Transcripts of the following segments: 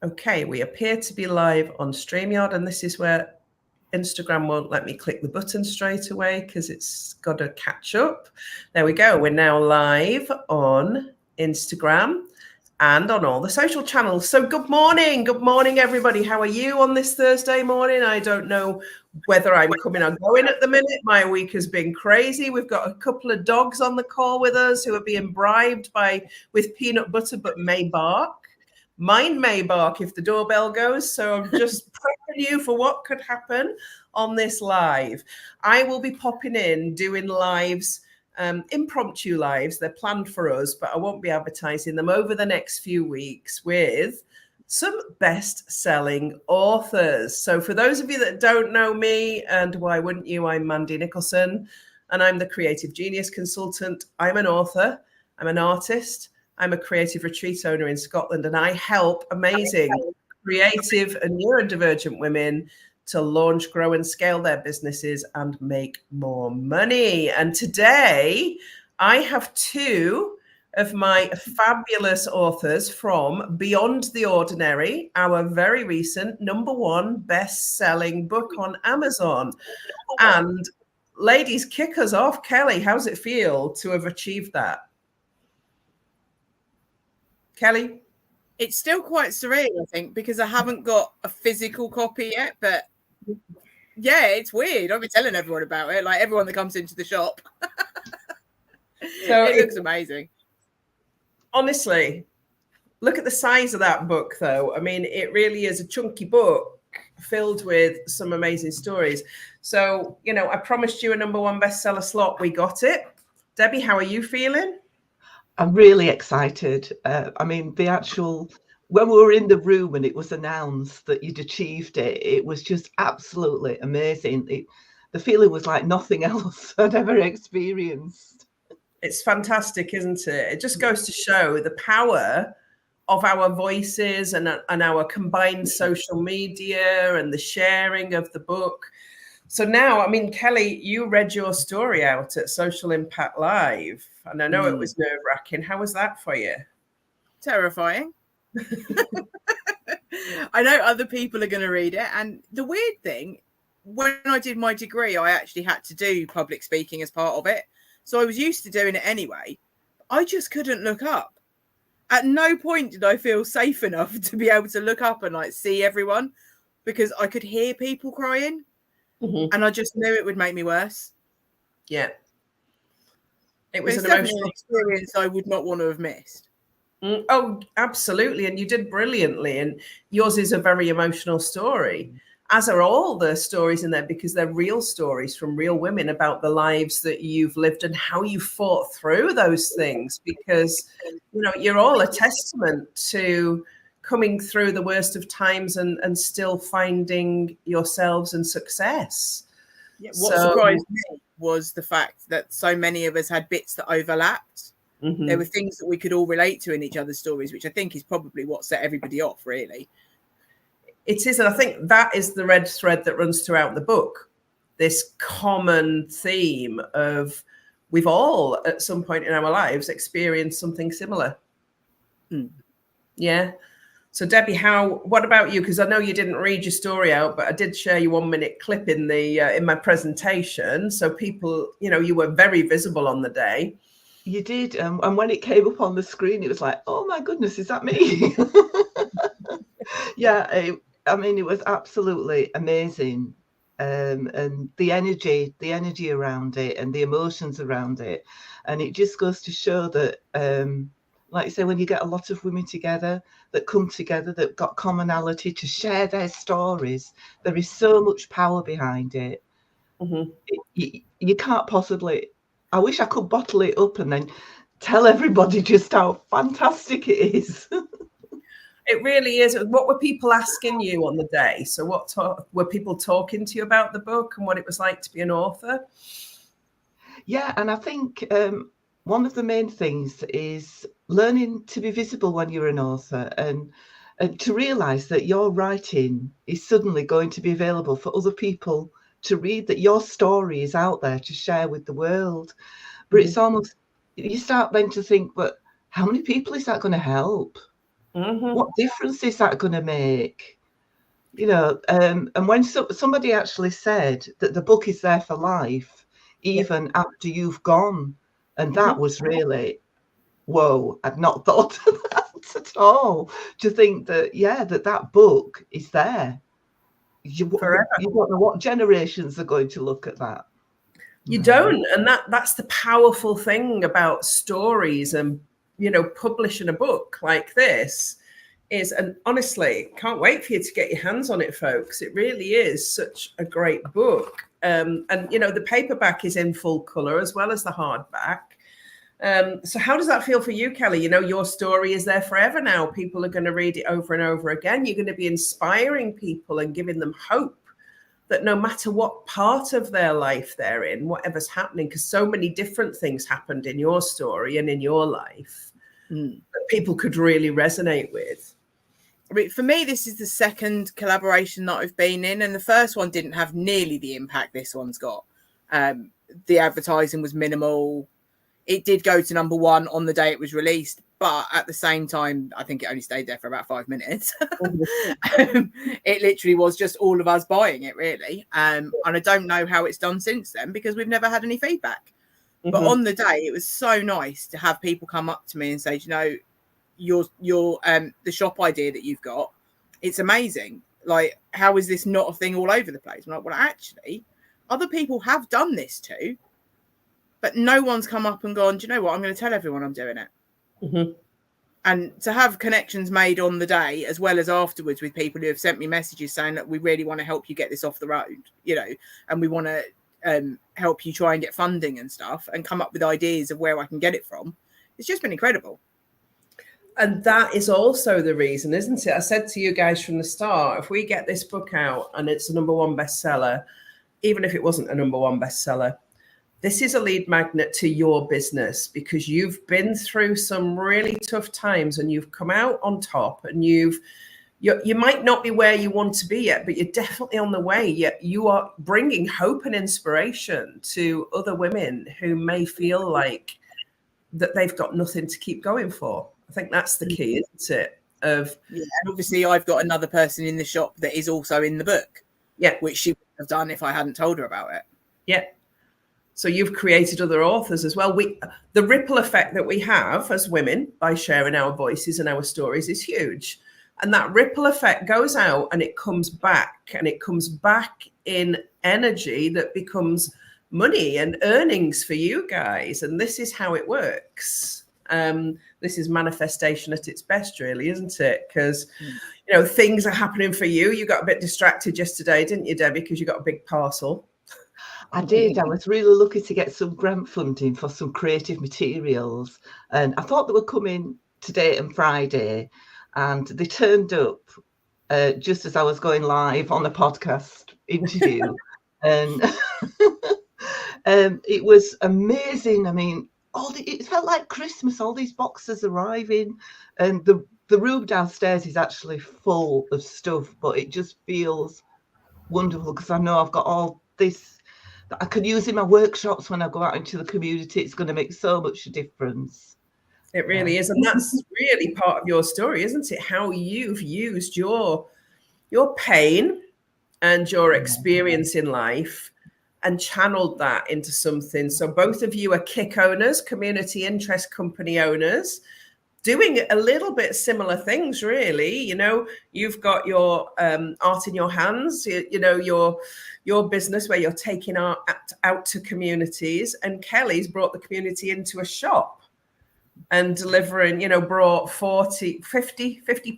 Okay, we appear to be live on StreamYard, and this is where Instagram won't let me click the button straight away because it's got to catch up. There we go. We're now live on Instagram and on all the social channels. So good morning. Good morning, everybody. How are you on this Thursday morning? I don't know whether I'm coming or going at the minute. My week has been crazy. We've got a couple of dogs on the call with us who are being bribed with peanut butter but may bark. Mine may bark if the doorbell goes, so I'm just prepping you for what could happen on this live. I will be popping in, doing lives, impromptu lives. They're planned for us, but I won't be advertising them over the next few weeks with some best-selling authors. So for those of you that don't know me, and why wouldn't you, I'm Mandy Nicholson, and I'm the Creative Genius Consultant. I'm an author, I'm an artist, I'm a creative retreat owner in Scotland, and I help amazing creative and neurodivergent women to launch, grow, and scale their businesses and make more money. And today, I have two of my fabulous authors from Beyond the Ordinary, our very recent #1 best-selling book on Amazon. And ladies, kick us off. Kelly, how's it feel to have achieved that? Kelly? It's still quite surreal, I think, because I haven't got a physical copy yet, but yeah, it's weird. I've been telling everyone about it, like everyone that comes into the shop. So it looks amazing. Honestly, look at the size of that book, though. I mean, it really is a chunky book filled with some amazing stories. So, I promised you a #1 bestseller slot. We got it. Debbie, how are you feeling? I'm really excited. I mean, when we were in the room and it was announced that you'd achieved it, it was just absolutely amazing. The feeling was like nothing else I'd ever experienced. It's fantastic, isn't it? It just goes to show the power of our voices and our combined social media and the sharing of the book. So now, I mean, Kelly, you read your story out at Social Impact Live, and I know it was nerve-wracking. How was that for you? Terrifying. I know other people are going to read it. And the weird thing, when I did my degree, I actually had to do public speaking as part of it. So I was used to doing it anyway. I just couldn't look up. At no point did I feel safe enough to be able to look up and see everyone, because I could hear people crying. Mm-hmm. And I just knew it would make me worse. Yeah. It was an emotional experience I would not want to have missed. Oh, absolutely. And you did brilliantly. And yours is a very emotional story, as are all the stories in there, because they're real stories from real women about the lives that you've lived and how you fought through those things. Because, you're all a testament to coming through the worst of times and still finding yourselves and success. Yeah, what surprised me was the fact that so many of us had bits that overlapped. Mm-hmm. There were things that we could all relate to in each other's stories, which I think is probably what set everybody off, really. It is, and I think that is the red thread that runs throughout the book, this common theme of we've all, at some point in our lives, experienced something similar. Mm. Yeah. So Debbie, what about you? Because I know you didn't read your story out, but I did share your 1-minute clip in my presentation. So people, you were very visible on the day. You did. And when it came up on the screen, it was like, oh my goodness, is that me? Yeah. It was absolutely amazing. And the energy around it and the emotions around it. And it just goes to show that, like you say, when you get a lot of women together that come together, that got commonality to share their stories, there is so much power behind it. Mm-hmm. You can't possibly, I wish I could bottle it up and then tell everybody just how fantastic it is. It really is. What were people asking you on the day? So what were people talking to you about the book and what it was like to be an author? Yeah, and I think one of the main things is learning to be visible when you're an author and to realise that your writing is suddenly going to be available for other people to read, that your story is out there to share with the world. But it's almost, you start then to think, but how many people is that going to help? What difference is that going to make? You know, and when somebody actually said that the book is there for life, even after you've gone, and that was really, whoa, I'd not thought of that at all. To think that, that book is there. Forever. You don't know what generations are going to look at that. You don't, and that's the powerful thing about stories and, you know, publishing a book like this is, and honestly, can't wait for you to get your hands on it, folks. It really is such a great book. And, you know, the paperback is in full color as well as the hardback. So how does that feel for you, Kelly? You know, your story is there forever now. People are going to read it over and over again. You're going to be inspiring people and giving them hope that no matter what part of their life they're in, whatever's happening, because so many different things happened in your story and in your life that people could really resonate with. I mean, for me, this is the second collaboration that I've been in, and the first one didn't have nearly the impact this one's got. The advertising was minimal. It did go to #1 on the day it was released, but at the same time, I think it only stayed there for about 5 minutes. It literally was just all of us buying it, really. And I don't know how it's done since then because we've never had any feedback. But on the day, it was so nice to have people come up to me and say, you know, your the shop idea that you've got, it's amazing. Like, how is this not a thing all over the place? I'm like, well, actually, other people have done this too, but no one's come up and gone, do you know what? I'm going to tell everyone I'm doing it. And to have connections made on the day as well as afterwards with people who have sent me messages saying that we really want to help you get this off the road, you know, and we want to help you try and get funding and stuff and come up with ideas of where I can get it from. It's just been incredible. And that is also the reason, isn't it? I said to you guys from the start, if we get this book out and it's a #1 bestseller, even if it wasn't a #1 bestseller, this is a lead magnet to your business because you've been through some really tough times and you've come out on top, and you might not be where you want to be yet, but you're definitely on the way. Yet you are bringing hope and inspiration to other women who may feel like that they've got nothing to keep going for. I think that's the key, isn't it? And obviously I've got another person in the shop that is also in the book. Yeah. Which she would have done if I hadn't told her about it. Yeah. So you've created other authors as well. The ripple effect that we have as women by sharing our voices and our stories is huge. And that ripple effect goes out and it comes back, and it comes back in energy that becomes money and earnings for you guys. And this is how it works. This is manifestation at its best, really, isn't it? Because, you know, things are happening for you. You got a bit distracted yesterday, didn't you, Debbie? Because you got a big parcel. I did. I was really lucky to get some grant funding for some creative materials. And I thought they were coming today and Friday. And they turned up just as I was going live on a podcast interview. And it was amazing. I mean, it felt like Christmas, all these boxes arriving, and the room downstairs is actually full of stuff, but it just feels wonderful because I know I've got all this that I could use in my workshops when I go out into the community. It's going to make so much difference. It really is. And that's really part of your story, isn't it? How you've used your pain and your experience in life and channeled that into something. So both of you are KIC owners, community interest company owners, doing a little bit similar things, really. You know, you've got your art in your hands, you know, your business where you're taking art out to communities, and Kelly's brought the community into a shop and delivering, you know, brought 50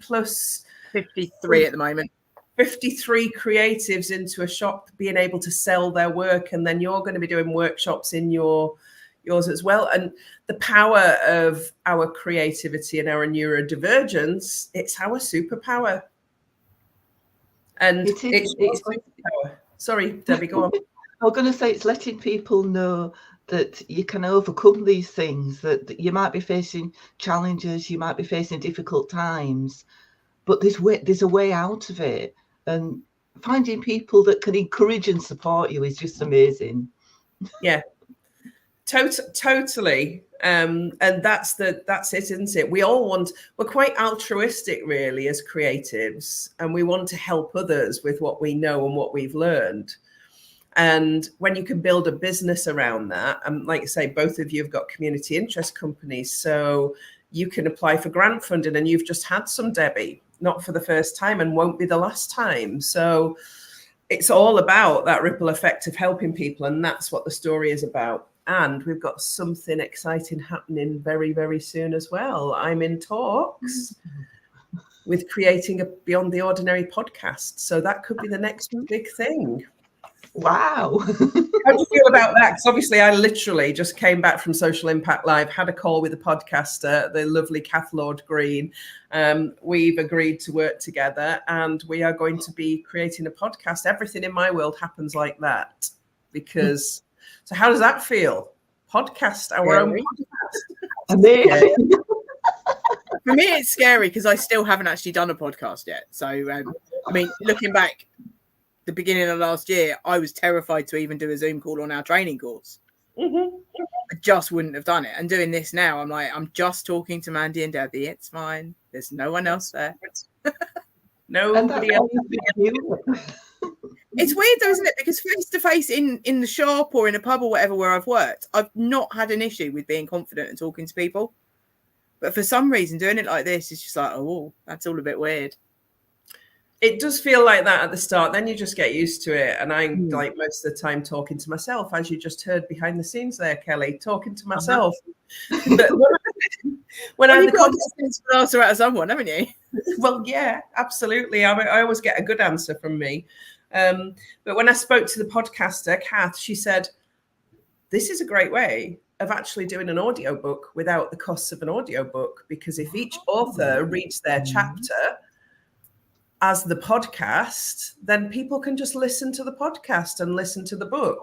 plus 53 at the moment. 53 creatives into a shop, being able to sell their work. And then you're going to be doing workshops in yours as well. And the power of our creativity and our neurodivergence, it's our superpower. And it's superpower. Sorry, Debbie, go on. I was going to say, it's letting people know that you can overcome these things, that you might be facing challenges, you might be facing difficult times, but there's a way out of it. And finding people that can encourage and support you is just amazing. Yeah. Totally. And that's it, isn't it? We're quite altruistic really as creatives, and we want to help others with what we know and what we've learned. And when you can build a business around that, and like I say, both of you have got community interest companies, so you can apply for grant funding, and you've just had some, Debbie, not for the first time and won't be the last time. So it's all about that ripple effect of helping people, and that's what the story is about. And we've got something exciting happening very, very soon as well. I'm in talks with creating a Beyond the Ordinary podcast, so that could be the next big thing. Wow. How do you feel about that? Because obviously I literally just came back from Social Impact Live, had a call with a podcaster, the lovely Kath Lord Green. We've agreed to work together, and we are going to be creating a podcast. Everything in my world happens like that. Because, so how does that feel? Podcast, our own podcast. Amazing. For me, it's scary because I still haven't actually done a podcast yet. So, I mean, looking back, the beginning of last year, I was terrified to even do a Zoom call on our training course. Mm-hmm. I just wouldn't have done it. And doing this now, I'm like, I'm just talking to Mandy and Debbie. It's fine. There's no one else there. Nobody else. It's weird though, isn't it? Because face to face in the shop or in a pub or whatever where I've worked, I've not had an issue with being confident and talking to people. But for some reason, doing it like this is just like, oh, that's all a bit weird. It does feel like that at the start. Then you just get used to it. And I'm like most of the time talking to myself, as you just heard behind the scenes there, Kelly, talking to myself. But when you've got to answer out of someone, haven't you? Well, yeah, absolutely. I always get a good answer from me. But when I spoke to the podcaster, Kath, she said, this is a great way of actually doing an audiobook without the costs of an audiobook, because if each author reads their chapter as the podcast, then people can just listen to the podcast and listen to the book.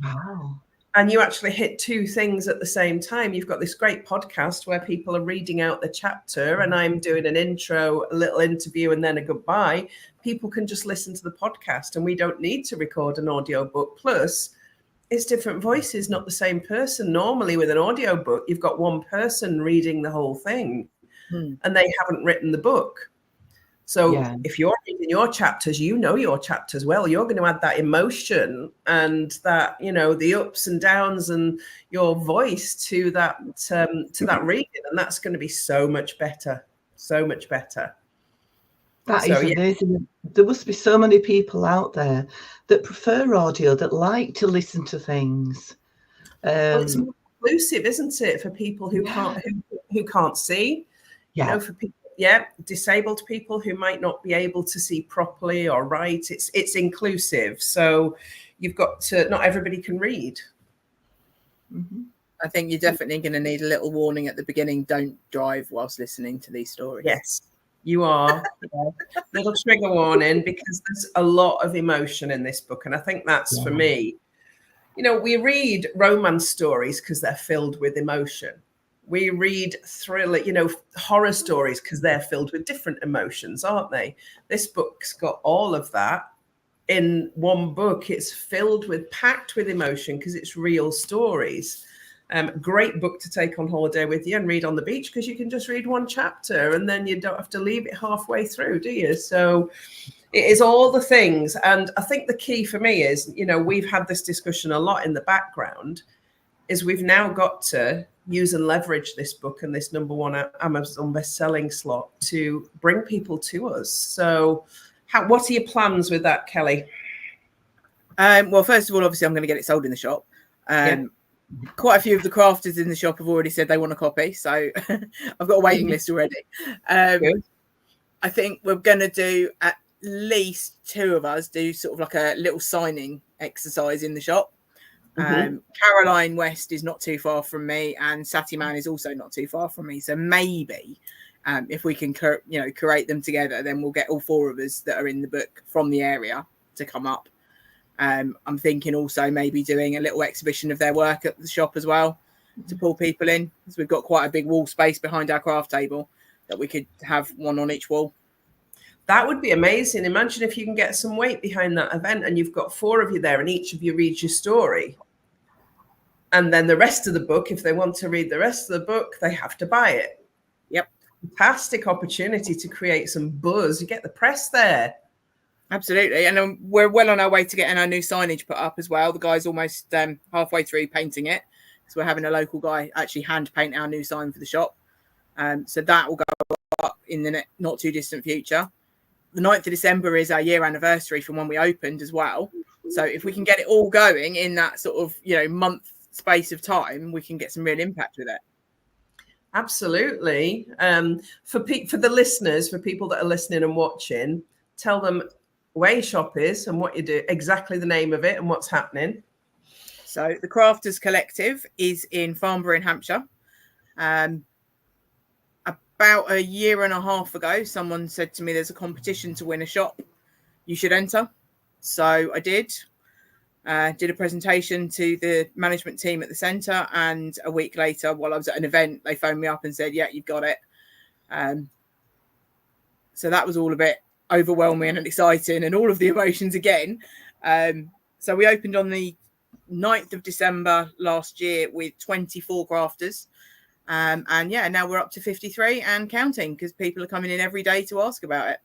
Wow. And you actually hit two things at the same time. You've got this great podcast where people are reading out the chapter, and I'm doing an intro, a little interview, and then a goodbye. People can just listen to the podcast, and we don't need to record an audiobook. Plus, it's different voices, not the same person. Normally with an audiobook, you've got one person reading the whole thing, and they haven't written the book. So if you're reading your chapters, you know your chapters well, you're going to add that emotion and that, you know, the ups and downs and your voice to that reading. And that's going to be so much better, so much better. That is amazing. Yeah. There must be so many people out there that prefer audio, that like to listen to things. Well, it's more inclusive, isn't it, for people who can't see? You know, for people. Yeah, disabled people who might not be able to see properly or write. It's inclusive. So you've got to, not everybody can read. Mm-hmm. I think you're definitely going to need a little warning at the beginning. Don't drive whilst listening to these stories. Yes, you are. Little trigger warning, because there's a lot of emotion in this book. And I think that's for me. You know, we read romance stories because they're filled with emotion. We read thriller, you know, horror stories because they're filled with different emotions, aren't they? This book's got all of that in one book. It's packed with emotion because it's real stories. Great book to take on holiday with you and read on the beach, because you can just read one chapter and then you don't have to leave it halfway through, do you? So it is all the things. And I think the key for me is, you know, we've had this discussion a lot in the background, is we've now got to use and leverage this book and this #1 Amazon best-selling slot to bring people to us. So what are your plans with that, Kelly? Well, first of all, obviously, I'm going to get it sold in the shop. Quite a few of the crafters in the shop have already said they want a copy. So I've got a waiting list already. I think we're going to do, at least 2 of us, do sort of like a little signing exercise in the shop. Caroline West is not too far from me, and Sati Man is also not too far from me. So maybe if we can curate them together, then we'll get all 4 of us that are in the book from the area to come up. I'm thinking also maybe doing a little exhibition of their work at the shop as well, to pull people in, because we've got quite a big wall space behind our craft table that we could have one on each wall. That would be amazing. Imagine if you can get some weight behind that event and you've got 4 of you there and each of you reads your story. And then the rest of the book, if they want to read the rest of the book, they have to buy it. Yep. Fantastic opportunity to create some buzz. You get the press there. Absolutely. And we're well on our way to getting our new signage put up as well. The guy's almost halfway through painting it. So we're having a local guy actually hand paint our new sign for the shop. So that will go up in the not too distant future. The 9th of December is our year anniversary from when we opened as well. So if we can get it all going in that sort of, month space of time, we can get some real impact with it. Absolutely. For the listeners, for people that are listening and watching, tell them where your shop is and what you do, exactly the name of it and what's happening. So the Crafters Collective is in Farnborough in Hampshire. About a year and a half ago, someone said to me, there's a competition to win a shop. You should enter. So I did. Did a presentation to the management team at the centre, and a week later, while I was at an event, they phoned me up and said, yeah, you've got it. So that was all a bit overwhelming and exciting and all of the emotions again. So we opened on the 9th of December last year with 24 crafters. And now we're up to 53 and counting, because people are coming in every day to ask about it.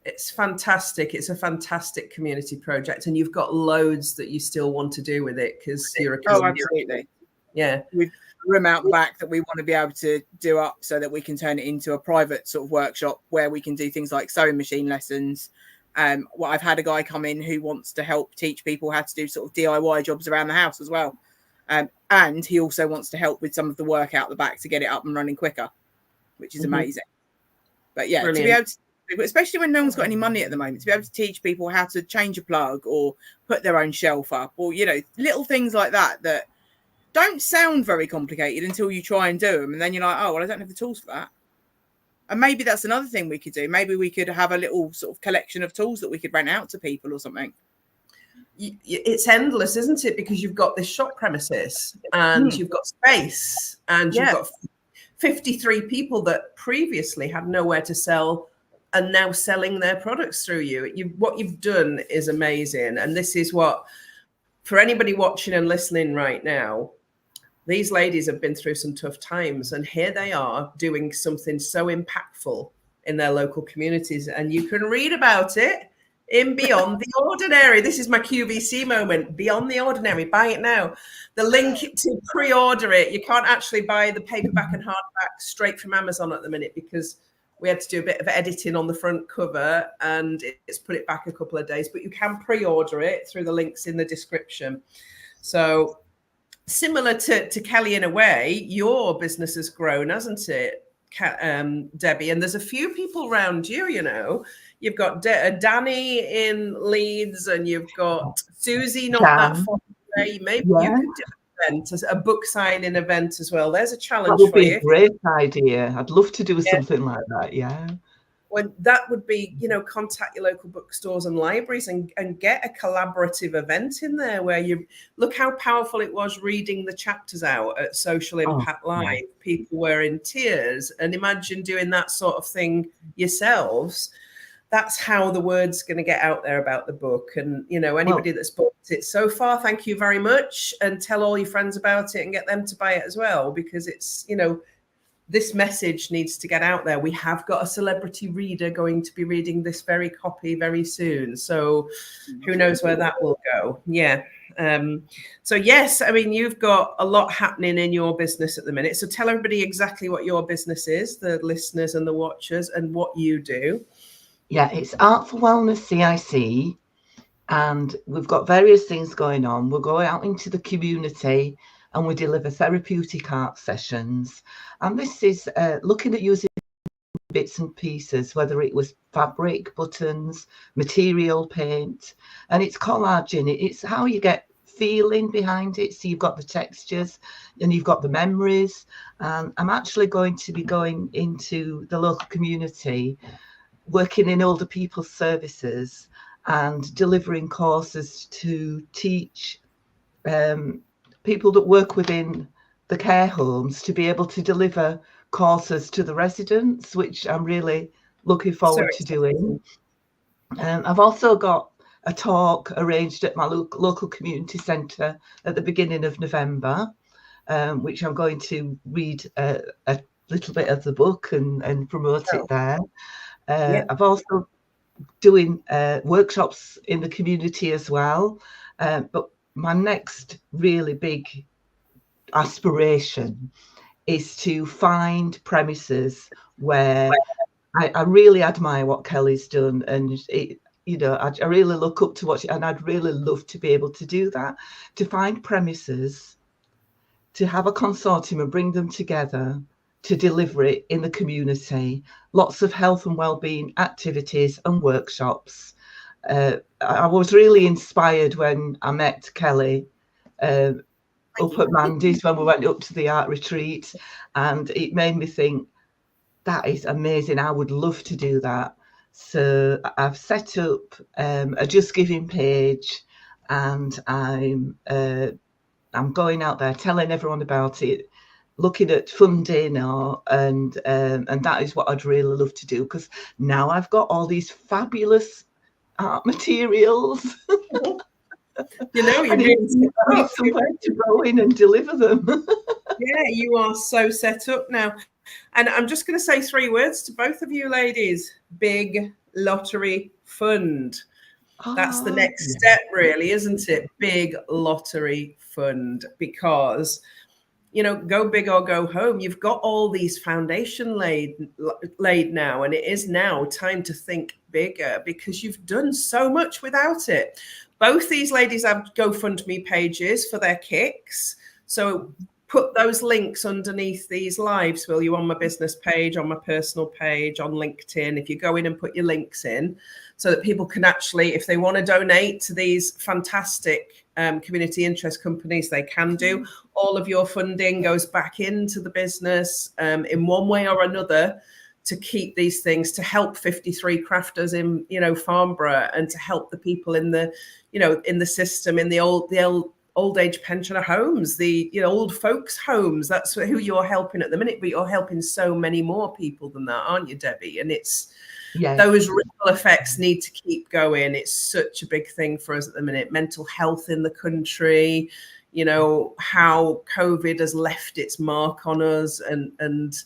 It's fantastic. It's a fantastic community project, and you've got loads that you still want to do with it because you're a community. Oh, absolutely. Yeah. We've got a room out the back that we want to be able to do up so that we can turn it into a private sort of workshop where we can do things like sewing machine lessons. Well, I've had a guy come in who wants to help teach people how to do sort of DIY jobs around the house as well. And he also wants to help with some of the work out the back to get it up and running quicker, which is amazing. But yeah, brilliant. To be able to, especially when no one's got any money at the moment, to be able to teach people how to change a plug or put their own shelf up, or, little things like that don't sound very complicated until you try and do them. And then you're like, oh, well, I don't have the tools for that. And maybe that's another thing we could do. Maybe we could have a little sort of collection of tools that we could rent out to people or something. It's endless, isn't it? Because you've got this shop premises and you've got space and you've got 53 people that previously had nowhere to sell and now selling their products through you. What you've done is amazing. And this is what, for anybody watching and listening right now, these ladies have been through some tough times, and here they are doing something so impactful in their local communities. And you can read about it in Beyond the Ordinary. This is my QVC moment. Beyond the Ordinary. Buy it now. The link to pre-order it. You can't actually buy the paperback and hardback straight from Amazon at the minute because we had to do a bit of editing on the front cover and it's put it back a couple of days. But you can pre-order it through the links in the description. So similar to Kelly in a way, your business has grown, hasn't it, Debbie? And there's a few people around you, You've got Danny in Leeds, and you've got Susie not that far away. Maybe you could do an event, a book signing event as well. There's a challenge for you. That would be a great idea. I'd love to do something like that, Well, that would be, contact your local bookstores and libraries and get a collaborative event in there where you look how powerful it was reading the chapters out at Social Impact Live. Yeah. People were in tears, and imagine doing that sort of thing yourselves. That's how the word's going to get out there about the book. And, anybody that's bought it so far, thank you very much. And tell all your friends about it and get them to buy it as well, because it's, this message needs to get out there. We have got a celebrity reader going to be reading this very copy very soon. So who knows where that will go? Yeah. So yes, you've got a lot happening in your business at the minute. So tell everybody exactly what your business is, the listeners and the watchers, and what you do. Yeah, it's Art for Wellness CIC, and we've got various things going on. We're going out into the community and we deliver therapeutic art sessions. And this is looking at using bits and pieces, whether it was fabric, buttons, material, paint, and it's collaging. It's how you get feeling behind it. So you've got the textures and you've got the memories. And I'm actually going to be going into the local community, working in older people's services and delivering courses to teach people that work within the care homes to be able to deliver courses to the residents, which I'm really looking forward to doing. I've also got a talk arranged at my local community centre at the beginning of November, which I'm going to read a little bit of the book and promote it there. I've also doing workshops in the community as well. But my next really big aspiration is to find premises where I really admire what Kelly's done, and I really look up to what and I'd really love to be able to do that, to find premises, to have a consortium and bring them together to deliver it in the community. Lots of health and wellbeing activities and workshops. I was really inspired when I met Kelly up at Mandy's when we went up to the art retreat, and it made me think, that is amazing. I would love to do that. So I've set up a Just Giving page, and I'm going out there telling everyone about it, looking at funding, and that is what I'd really love to do, because now I've got all these fabulous art materials. You need somewhere to go in and deliver them. Yeah, you are so set up now. And I'm just going to say 3 words to both of you ladies. Big Lottery Fund. That's the next step, really, isn't it? Big Lottery Fund, because, go big or go home. You've got all these foundation laid now, and it is now time to think bigger, because you've done so much without it. Both these ladies have GoFundMe pages for their kicks. So put those links underneath these lives, will you, on my business page, on my personal page, on LinkedIn, if you go in and put your links in, so that people can actually, if they want to donate to these fantastic community interest companies, they can do. All of your funding goes back into the business in one way or another, to keep these things, to help 53 crafters in, Farnborough, and to help the people in the, in the system, in the old age pensioner homes, the old folks homes. That's who you're helping at the minute, but you're helping so many more people than that, aren't you, Debbie? And it's those ripple effects need to keep going. It's such a big thing for us at the minute. Mental health in the country, how COVID has left its mark on us, and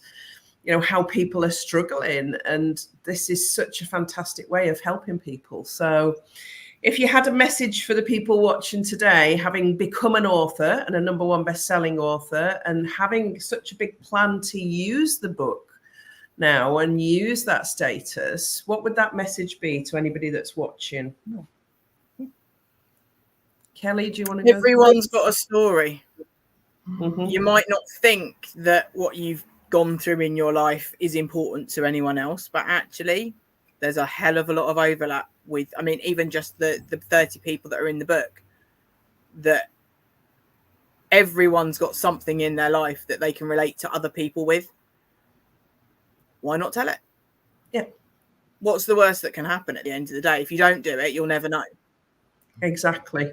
how people are struggling. And this is such a fantastic way of helping people. So if you had a message for the people watching today, having become an author and a #1 best-selling author, and having such a big plan to use the book now and use that status, what would that message be to anybody that's watching? Kelly, do you want to go? Everyone's got a story. Mm-hmm. You might not think that what you've gone through in your life is important to anyone else, but actually there's a hell of a lot of overlap with, even just the 30 people that are in the book, that everyone's got something in their life that they can relate to other people with. Why not tell it? Yeah. What's the worst that can happen at the end of the day? If you don't do it, you'll never know. Exactly.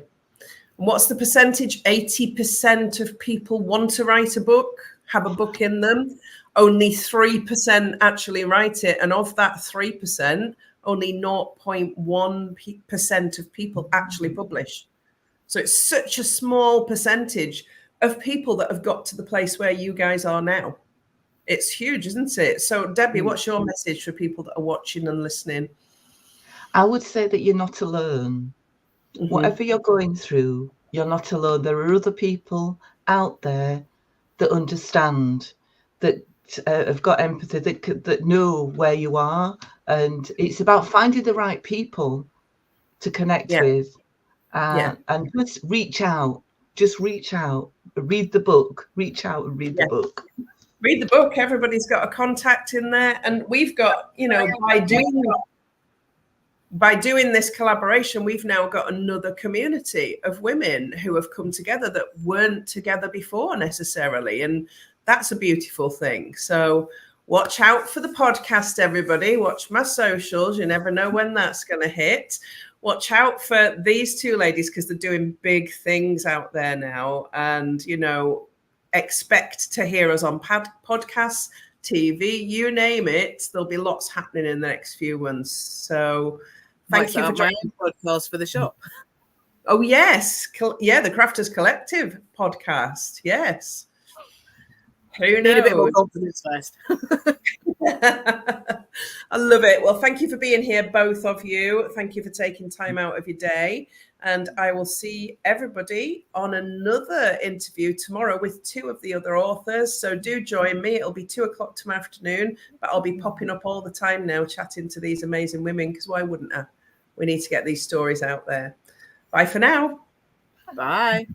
What's the percentage? 80% of people want to write a book, have a book in them. Only 3% actually write it. And of that 3%, only 0.1% of people actually publish. So it's such a small percentage of people that have got to the place where you guys are now. It's huge, isn't it? So, Debbie, what's your message for people that are watching and listening? I would say that you're not alone. Mm-hmm. Whatever you're going through, you're not alone. There are other people out there that understand, that have got empathy, that know where you are. And it's about finding the right people to connect with. And just reach out. Just reach out. Read the book. Reach out and read the book. Read the book. Everybody's got a contact in there. And we've got, by doing this collaboration, we've now got another community of women who have come together that weren't together before necessarily. And that's a beautiful thing. So watch out for the podcast, everybody. Watch my socials. You never know when that's going to hit. Watch out for these 2 ladies, because they're doing big things out there now. And, expect to hear us on podcasts, TV, you name it. There'll be lots happening in the next few months. So Thank you for my joining. own podcast for the shop. Oh, yes. Yeah, the Crafters Collective podcast. Yes. Who knows? Need a bit more confidence first. I love it. Well, thank you for being here, both of you. Thank you for taking time out of your day. And I will see everybody on another interview tomorrow with 2 of the other authors. So do join me. It'll be 2:00 tomorrow afternoon, but I'll be popping up all the time now, chatting to these amazing women, because why wouldn't I? We need to get these stories out there. Bye for now. Bye.